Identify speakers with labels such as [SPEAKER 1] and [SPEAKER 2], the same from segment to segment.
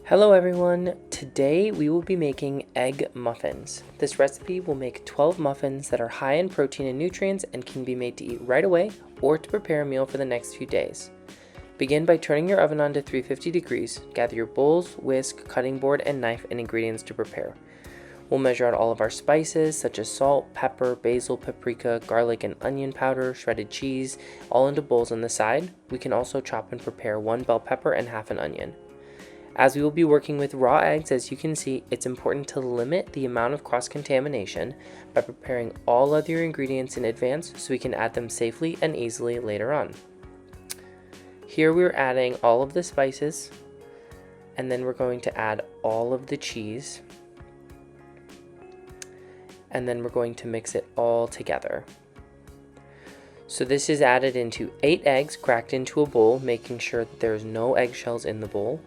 [SPEAKER 1] Hello everyone! Today we will be making egg muffins. This recipe will make 12 muffins that are high in protein and nutrients and can be made to eat right away or to prepare a meal for the next few days. Begin by turning your oven on to 350 degrees. Gather your bowls, whisk, cutting board, and knife and ingredients to prepare. We'll measure out all of our spices such as salt, pepper, basil, paprika, garlic, and onion powder, shredded cheese, all into bowls on the side. We can also chop and prepare 1 bell pepper and half an onion. As we will be working with raw eggs, as you can see, it's important to limit the amount of cross-contamination by preparing all of your ingredients in advance so we can add them safely and easily later on. Here we're adding all of the spices, and then we're going to add all of the cheese, and then we're going to mix it all together. So this is added into 8 eggs cracked into a bowl, making sure that there's no eggshells in the bowl.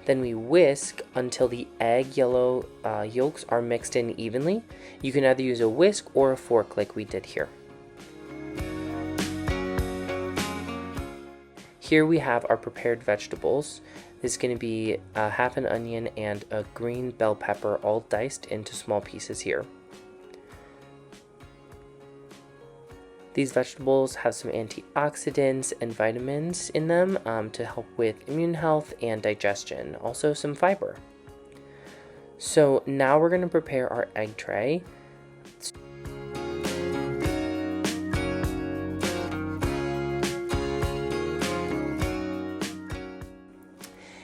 [SPEAKER 1] Then we whisk until the egg yellow yolks are mixed in evenly. You can either use a whisk or a fork like we did here. Here we have our prepared vegetables. This is going to be half an onion and a green bell pepper all diced into small pieces here. These vegetables have some antioxidants and vitamins in them to help with immune health and digestion, also some fiber. So now we're going to prepare our egg tray.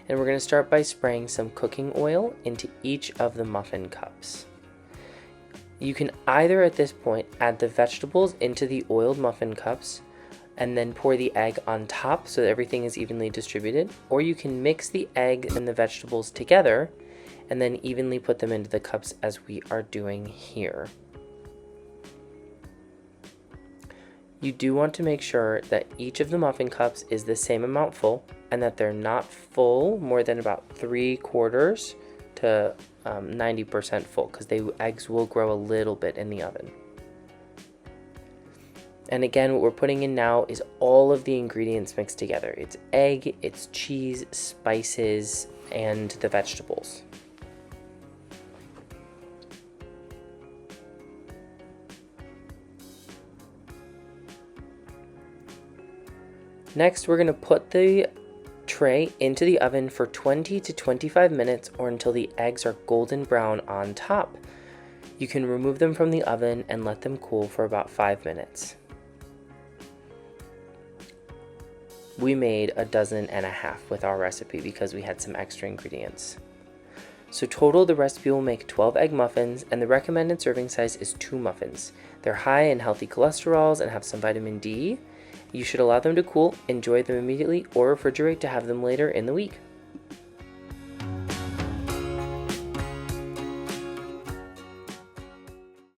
[SPEAKER 1] And we're going to start by spraying some cooking oil into each of the muffin cups. You can either at this point add the vegetables into the oiled muffin cups and then pour the egg on top so that everything is evenly distributed, or you can mix the egg and the vegetables together and then evenly put them into the cups as we are doing here. You do want to make sure that each of the muffin cups is the same amount full and that they're not full more than about 3/4 to 90% full, because the eggs will grow a little bit in the oven. And again, what we're putting in now is all of the ingredients mixed together. It's egg, it's cheese, spices, and the vegetables. Next, we're going to put the tray into the oven for 20 to 25 minutes or until the eggs are golden brown on top. You can remove them from the oven and let them cool for about 5 minutes. We made 1.5 dozen with our recipe because we had some extra ingredients. So total, the recipe will make 12 egg muffins, and the recommended serving size is 2 muffins. They're high in healthy cholesterols and have some vitamin D. You should allow them to cool, enjoy them immediately, or refrigerate to have them later in the week.